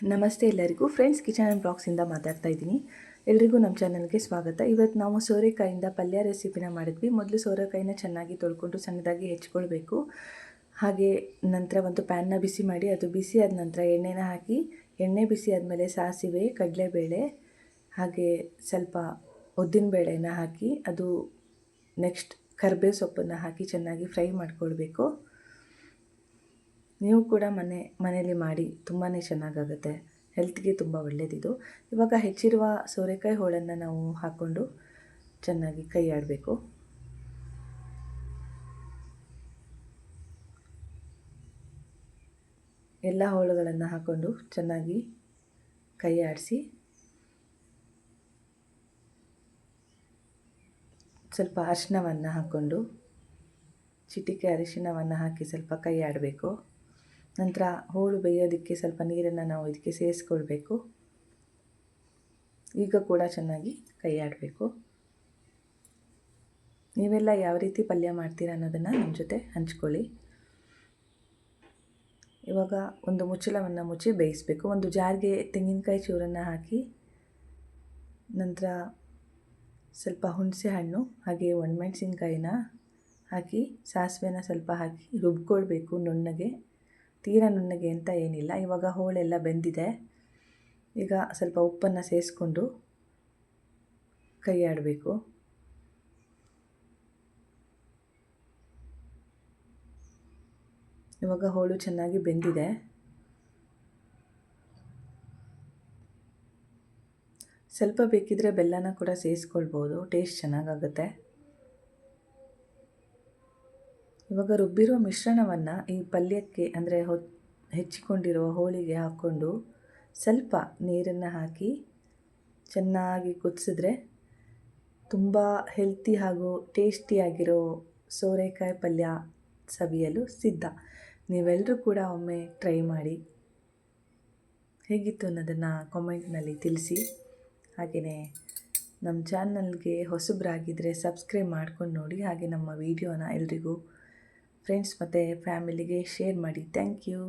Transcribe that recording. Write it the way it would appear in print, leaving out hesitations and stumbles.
ನಮಸ್ತೆ ಎಲ್ಲರಿಗೂ. Friends kitchen and ಬ್ಲಾಗ್ಸಿಂದ ಮಾತಾಡ್ತಾ ಇದ್ದೀನಿ. ಎಲ್ರಿಗೂ ನಮ್ಮ ಚಾನಲ್ಗೆ ಸ್ವಾಗತ. ಇವತ್ತು ನಾವು ಸೋರೆಕಾಯಿಂದ ಪಲ್ಯ ರೆಸಿಪಿನ ಮಾಡಿದ್ವಿ. ಮೊದಲು ಸೋರೆಕಾಯಿನ ಚೆನ್ನಾಗಿ ತೊಳ್ಕೊಂಡು ಸಣ್ಣದಾಗಿ ಹೆಚ್ಕೊಳ್ಬೇಕು. ಹಾಗೆ ನಂತರ ಒಂದು ಪ್ಯಾನ್ನ ಬಿಸಿ ಮಾಡಿ ಅದು ಬಿಸಿ ಆದ ನಂತರ ಎಣ್ಣೆನ ಹಾಕಿ, ಎಣ್ಣೆ ಬಿಸಿ ಆದಮೇಲೆ ಸಾಸಿವೆ, ಕಡಲೆಬೇಳೆ ಹಾಗೆ ಸ್ವಲ್ಪ ಉದ್ದಿನಬೇಳೆನ ಹಾಕಿ, ಅದು ನೆಕ್ಸ್ಟ್ ಕರಿಬೇವು ಸೊಪ್ಪನ್ನು ಹಾಕಿ ಚೆನ್ನಾಗಿ ಫ್ರೈ ಮಾಡ್ಕೊಳ್ಬೇಕು. ನೀವು ಕೂಡ ಮನೆಯಲ್ಲಿ ಮಾಡಿ ತುಂಬಾ ಚೆನ್ನಾಗಾಗುತ್ತೆ. ಹೆಲ್ತ್ಗೆ ತುಂಬ ಒಳ್ಳೆಯದಿದು. ಇವಾಗ ಹೆಚ್ಚಿರುವ ಸೋರೆಕಾಯಿ ಹೋಳನ್ನು ನಾವು ಹಾಕ್ಕೊಂಡು ಚೆನ್ನಾಗಿ ಕೈ ಆಡಬೇಕು. ಎಲ್ಲ ಹೋಳುಗಳನ್ನು ಹಾಕ್ಕೊಂಡು ಚೆನ್ನಾಗಿ ಕೈ ಆಡಿಸಿ, ಸ್ವಲ್ಪ ಅರಿಶಿನವನ್ನು ಹಾಕ್ಕೊಂಡು, ಚಿಟಿಕೆ ಅರಿಶಿನವನ್ನು ಹಾಕಿ ಸ್ವಲ್ಪ ಕೈ ಆಡಬೇಕು. ನಂತರ ಹೋಳು ಬೇಯೋದಕ್ಕೆ ಸ್ವಲ್ಪ ನೀರನ್ನು ನಾವು ಇದಕ್ಕೆ ಸೇರಿಸ್ಕೊಳ್ಬೇಕು. ಈಗ ಕೂಡ ಚೆನ್ನಾಗಿ ಕೈ ಆಡಬೇಕು. ನೀವೆಲ್ಲ ಯಾವ ರೀತಿ ಪಲ್ಯ ಮಾಡ್ತೀರಾ ಅನ್ನೋದನ್ನು ನಮ್ಮ ಜೊತೆ ಹಂಚ್ಕೊಳ್ಳಿ. ಇವಾಗ ಒಂದು ಮುಚ್ಚಳವನ್ನು ಮುಚ್ಚಿ ಬೇಯಿಸಬೇಕು. ಒಂದು ಜಾರ್ಗೆ ತೆಂಗಿನಕಾಯಿ ಚೂರನ್ನು ಹಾಕಿ, ನಂತರ ಸ್ವಲ್ಪ ಹುಣಸೆ ಹಣ್ಣು ಹಾಗೆ ಒಣಮೆಣಸಿನ್ಕಾಯಿನ ಹಾಕಿ, ಸಾಸಿವೆನ ಸ್ವಲ್ಪ ಹಾಕಿ ರುಬ್ಕೊಳ್ಬೇಕು ನುಣ್ಣಗೆ. ತೀರಾ ನುಣ್ಣಗೆ ಅಂತ ಏನಿಲ್ಲ. ಇವಾಗ ಹೋಳೆಲ್ಲ ಬೆಂದಿದೆ. ಈಗ ಸ್ವಲ್ಪ ಉಪ್ಪನ್ನು ಸೇರಿಸ್ಕೊಂಡು ಕೈ ಆಡಬೇಕು. ಇವಾಗ ಹೋಳು ಚೆನ್ನಾಗಿ ಬೆಂದಿದೆ. ಸ್ವಲ್ಪ ಬೇಕಿದ್ರೆ ಬೆಲ್ಲನ ಕೂಡ ಸೇರಿಸ್ಕೊಳ್ಬೋದು, ಟೇಸ್ಟ್ ಚೆನ್ನಾಗಾಗುತ್ತೆ. ಇವಾಗ ರುಬ್ಬಿರೋ ಮಿಶ್ರಣವನ್ನು ಈ ಪಲ್ಯಕ್ಕೆ ಅಂದರೆ ಹೆಚ್ಚಿಕೊಂಡಿರೋ ಹೋಳಿಗೆ ಹಾಕ್ಕೊಂಡು ಸ್ವಲ್ಪ ನೀರನ್ನು ಹಾಕಿ ಚೆನ್ನಾಗಿ ಕುದಿಸಿದ್ರೆ ತುಂಬ ಹೆಲ್ತಿ ಹಾಗೂ ಟೇಸ್ಟಿಯಾಗಿರೋ ಸೋರೆಕಾಯಿ ಪಲ್ಯ ಸವಿಯಲು ಸಿದ್ಧ. ನೀವೆಲ್ಲರೂ ಕೂಡ ಒಮ್ಮೆ ಟ್ರೈ ಮಾಡಿ. ಹೇಗಿತ್ತು ಅನ್ನೋದನ್ನು ಕಾಮೆಂಟ್ನಲ್ಲಿ ತಿಳಿಸಿ. ಹಾಗೆಯೇ ನಮ್ಮ ಚಾನಲ್ಗೆ ಹೊಸಬರಾಗಿದ್ದರೆ ಸಬ್ಸ್ಕ್ರೈಬ್ ಮಾಡ್ಕೊಂಡು ನೋಡಿ. ಹಾಗೆ ನಮ್ಮ ವಿಡಿಯೋನ ಎಲ್ರಿಗೂ ಫ್ರೆಂಡ್ಸ್ ಮತ್ತು ಫ್ಯಾಮಿಲಿಗೆ ಶೇರ್ ಮಾಡಿ. Thank you.